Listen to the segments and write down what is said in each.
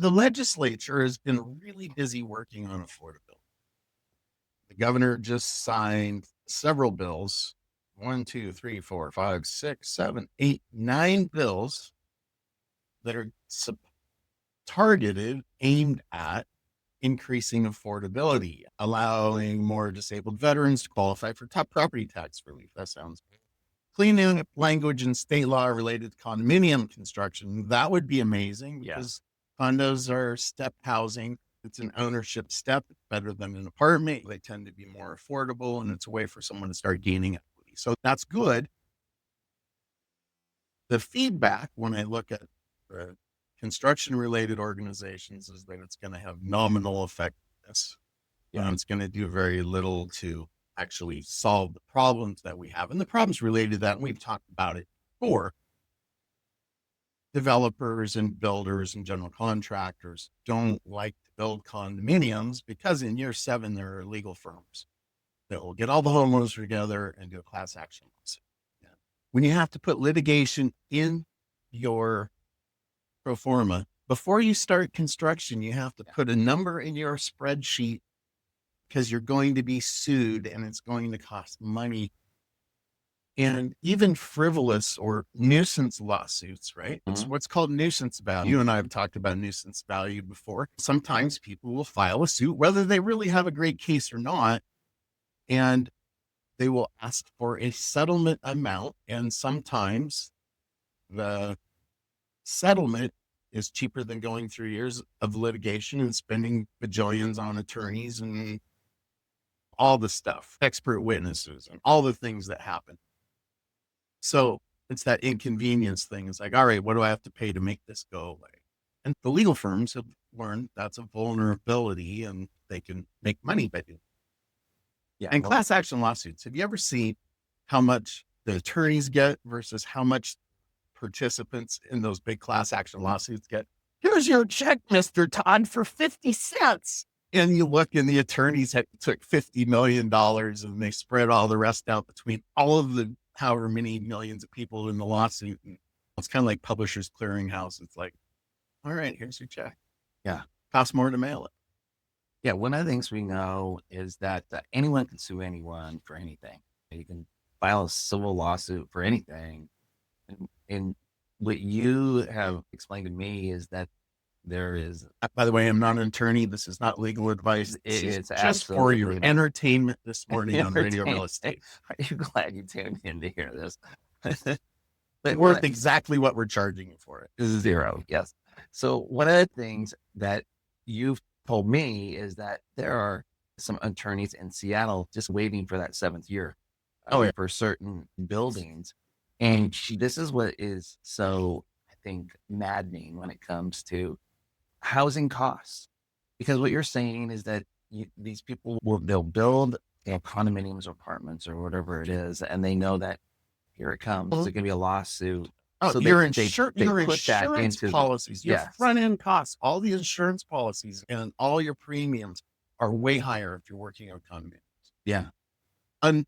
the legislature has been really busy working on affordability. The governor just signed several bills, 9 bills that are targeted, aimed at increasing affordability, allowing more disabled veterans to qualify for top property tax relief. That sounds good. Cleaning up language in state law related to condominium construction. That would be amazing because condos are step housing. It's an ownership step. It's better than an apartment. They tend to be more affordable, and it's a way for someone to start gaining equity. So that's good. The feedback when I look at construction related organizations is that it's going to have nominal effectiveness. It's going to do very little to actually solve the problems that we have. And the problems related to that, and we've talked about it before, developers and builders and general contractors don't like to build condominiums because in year 7, there are legal firms that will get all the homeowners together and do a class action lawsuit. When you have to put litigation in your pro forma, before you start construction, you have to put a number in your spreadsheet because you're going to be sued and it's going to cost money. And even frivolous or nuisance lawsuits, right? It's what's called nuisance value. You and I have talked about nuisance value before. Sometimes people will file a suit, whether they really have a great case or not, and they will ask for a settlement amount. And sometimes the settlement is cheaper than going through years of litigation and spending bajillions on attorneys and all the stuff, expert witnesses and all the things that happen. So it's that inconvenience thing. It's like, all right, what do I have to pay to make this go away? And the legal firms have learned that's a vulnerability and they can make money by doing it. And class action lawsuits, have you ever seen how much the attorneys get versus how much participants in those big class action lawsuits get? Here's your check, Mr. Todd, for 50 cents. And you look and the attorneys took $50 million and they spread all the rest out between all of the however many millions of people in the lawsuit. And it's kind of like Publishers Clearinghouse. It's like, all right, here's your check. Costs more to mail it. One of the things we know is that anyone can sue anyone for anything. You can file a civil lawsuit for anything. And what you have explained to me is that there is... By the way, I'm not an attorney. This is not legal advice. It's just for your entertainment this morning on Radio Real Estate. Are you glad you tuned in to hear this? It's worth exactly what we're charging you for it. Zero, yes. So one of the things that you've told me is that there are some attorneys in Seattle just waiting for that 7th year for certain buildings. And this is what is so, I think, maddening when it comes to housing costs. Because what you're saying is that these people they'll build condominiums or apartments or whatever it is, and they know that here it comes. There's going to be a lawsuit. So your insurance policies, your front end costs, all the insurance policies and all your premiums are way higher if you're working on condominiums.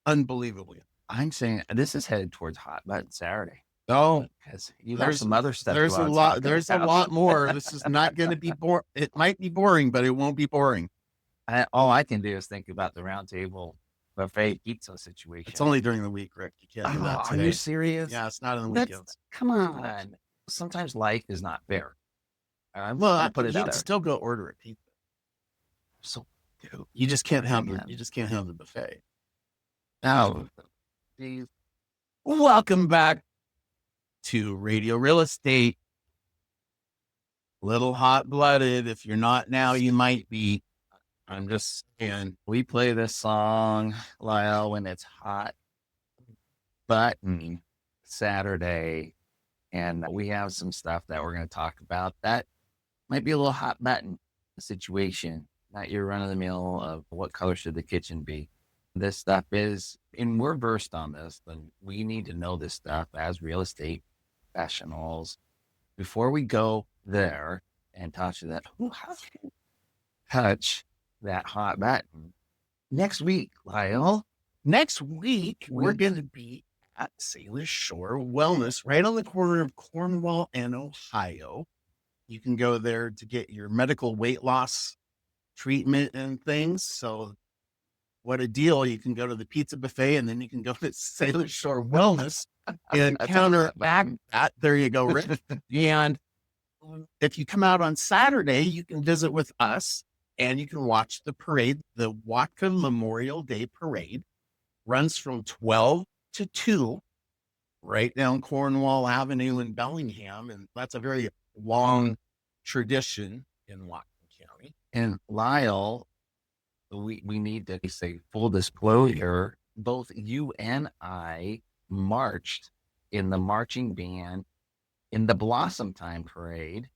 Unbelievably. I'm saying this is headed towards hot button Saturday. Oh, because you have some other stuff. There's a lot more. This is not going to be boring. It might be boring, but it won't be boring. All I can do is think about the round table buffet pizza situation. It's only during the week, Rick. You can't do that today. Are you serious? Yeah, it's not on the weekends. Come on. Sometimes life is not fair. I put it out there. Still go order a pizza. So you just can't have the buffet. Now, welcome back to Radio Real Estate. Little hot blooded. If you're not now, you might be. I'm just saying. We play this song, Lyle, when it's hot button Saturday, and we have some stuff that we're going to talk about that might be a little hot button situation. Not your run of the mill of what color should the kitchen be. This stuff is, and we're versed on this, but we need to know this stuff as real estate professionals before we go there and touch that. Touch that hot button. Next week, Lyle. Next week, we're going to be at Sailor Shore Wellness, right on the corner of Cornwall and Ohio. You can go there to get your medical weight loss treatment and things. So what a deal. You can go to the pizza buffet and then you can go to Sailor Shore Wellness and counteract that. There you go, Rick. And if you come out on Saturday, you can visit with us and you can watch the parade. The Watcom Memorial Day Parade runs from 12 to 2 right down Cornwall Avenue in Bellingham. And that's a very long tradition in Whatcom County. And Lyle, we need to say full disclosure, both you and I marched in the marching band in the Blossom Time Parade,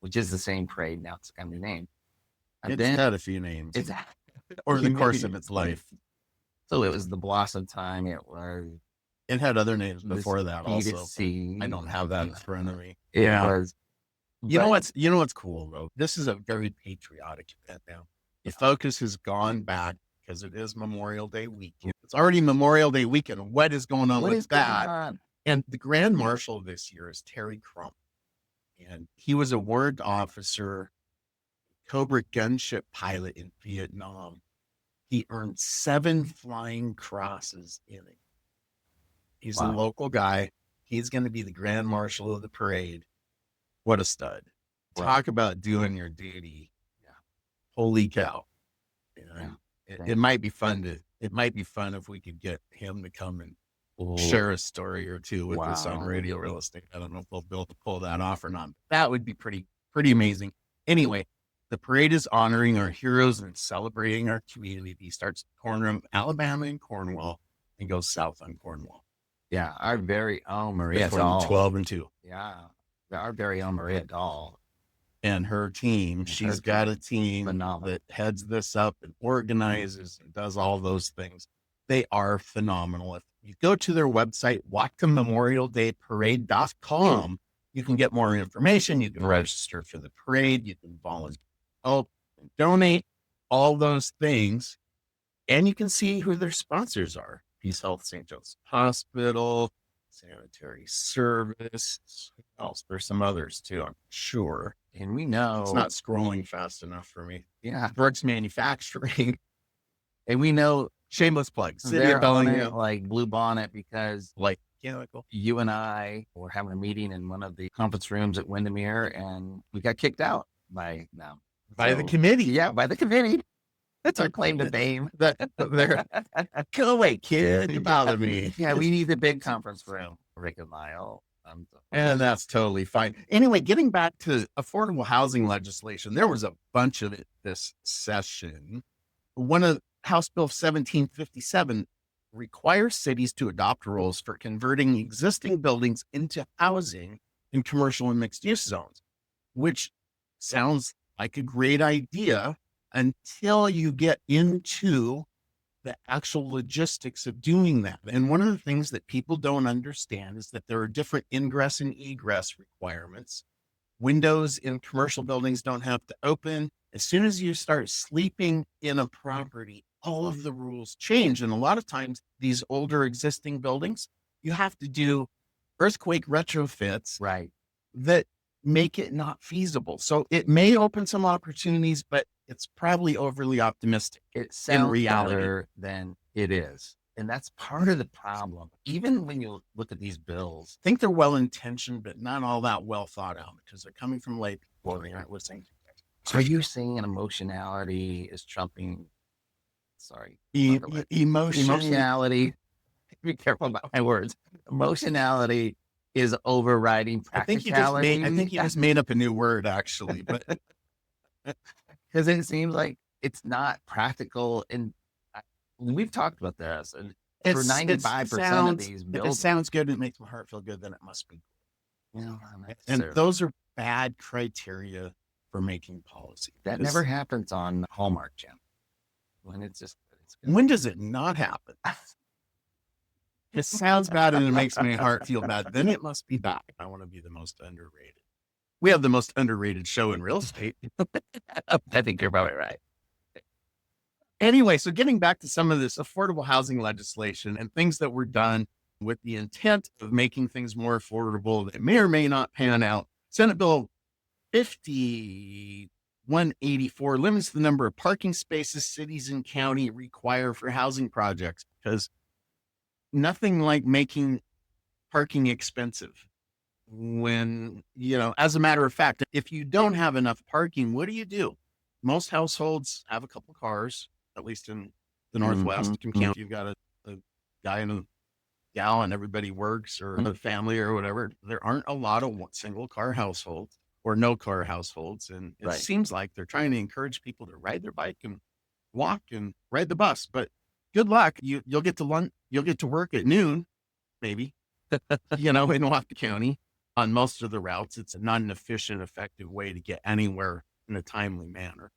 which is the same parade. Now it's got a new name. And it's had a few names over the course of its life. So it was the Blossom Time. It had other names before that also. I don't have that in front of me. Was. You know what's cool though? This is a very patriotic event now. The focus has gone back because it is Memorial Day weekend. It's already Memorial Day weekend. What is going on with that? And the Grand Marshal this year is Terry Crump. And he was a warrant officer, Cobra gunship pilot in Vietnam. He earned 7 flying crosses in it. He's a local guy. He's going to be the Grand Marshal of the parade. What a stud. Talk about doing your duty. Yeah. Holy cow. It might be fun if we could get him to come and share a story or two with us on Radio Real Estate. I don't know if we'll be able to pull that off or not. That would be pretty amazing. Anyway, the parade is honoring our heroes and celebrating our community. Starts at the corner of Alabama and Cornwall and goes south on Cornwall. Yeah, our very own Maria Dahl. 12 and 2. Yeah, our very own Maria Dahl. And her team, she's got a team that heads this up and organizes and does all those things. They are phenomenal. If you go to their website, WhatcomMemorialDayParade.com, you can get more information. You can register for the parade. You can volunteer, help, and donate, all those things. And you can see who their sponsors are. Peace Health St. Joseph's Hospital, Sanitary Service. Else, there's some others too, I'm sure. And we know it's not scrolling fast enough for me. Yeah. Brooks Manufacturing. And we know shameless plug. City of Bellingham, like Blue Bonnet, because like mechanical. You and I were having a meeting in one of the conference rooms at Windermere and we got kicked out by them. By the committee. Yeah, by the committee. That's our claim to fame. Go away, kid. You bother me. Yeah, we need the big conference room, Rick and Lyle. And that's totally fine. Anyway, getting back to affordable housing legislation, there was a bunch of it this session. One of House Bill 1757 requires cities to adopt rules for converting existing buildings into housing in commercial and mixed use zones, which sounds like a great idea until you get into the actual logistics of doing that. And one of the things that people don't understand is that there are different ingress and egress requirements. Windows in commercial buildings don't have to open. As soon as you start sleeping in a property, all of the rules change. And a lot of times these older existing buildings, you have to do earthquake retrofits, right, that make it not feasible. So it may open some opportunities, but it's probably overly optimistic. It sounds better than it is. And that's part of the problem. Even when you look at these bills, I think they're well-intentioned, but not all that well thought out because they're coming from lay people. They aren't listening. So are you saying emotionality is trumping? Sorry. Emotionality. Be careful about my words. Emotionality is overriding practicality. I think you just made up a new word, actually, but because it seems like it's not practical. And we've talked about this. And for 95% of these buildings, if it sounds good and it makes my heart feel good, then it must be. Yeah, and those are bad criteria for making policy. That never happens on Hallmark Channel. When when does it not happen? It sounds bad and it makes my heart feel bad. Then it must be bad. I want to be the most underrated. We have the most underrated show in real estate. I think you're probably right. Anyway, so getting back to some of this affordable housing legislation and things that were done with the intent of making things more affordable that may or may not pan out. Senate Bill 5184 limits the number of parking spaces cities and county require for housing projects, because nothing like making parking expensive. When, as a matter of fact, if you don't have enough parking, what do? Most households have a couple cars, at least in the Northwest. You can count, you've got a guy and a gal and everybody works, or a family or whatever. There aren't a lot of single car households or no car households. And it Right. seems like they're trying to encourage people to ride their bike and walk and ride the bus. But good luck. You'll get to lunch. You'll get to work at noon, maybe, in Washington County. On most of the routes, it's not an efficient, effective way to get anywhere in a timely manner.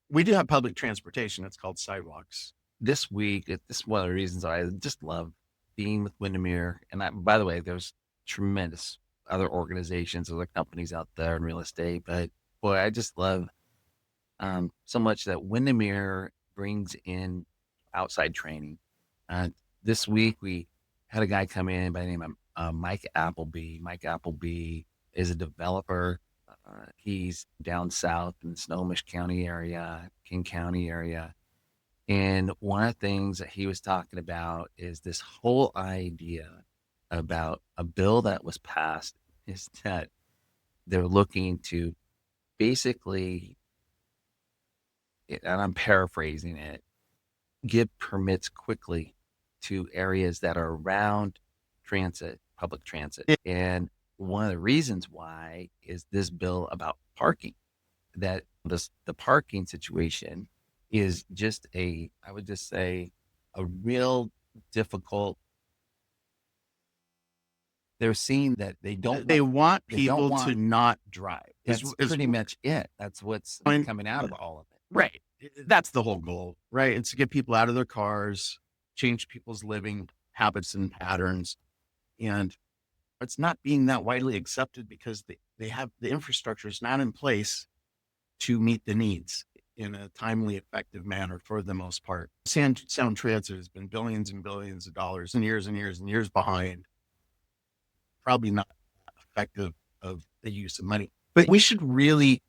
We do have public transportation. It's called sidewalks. This week, this is one of the reasons I just love being with Windermere. And by the way, there's tremendous other organizations, other companies out there in real estate. But boy, I just love so much that Windermere brings in outside training. This week, we had a guy come in by the name of Mike Appleby. Mike Appleby is a developer. He's down south in the Snohomish County area, King County area. And one of the things that he was talking about is this whole idea about a bill that was passed is that they're looking to basically, and I'm paraphrasing it, give permits quickly to areas that are around public transit. And one of the reasons why is this bill about parking, that the parking situation is just I would just say, a real difficult. They're seeing that they want people to not drive. That's pretty much it. That's what's coming out of all of it. Right. That's the whole goal, right? It's to get people out of their cars, change people's living habits and patterns. And it's not being that widely accepted because they have the infrastructure is not in place to meet the needs in a timely, effective manner for the most part. Sound Transit has been billions and billions of dollars and years behind. Probably not effective of the use of money. But we should really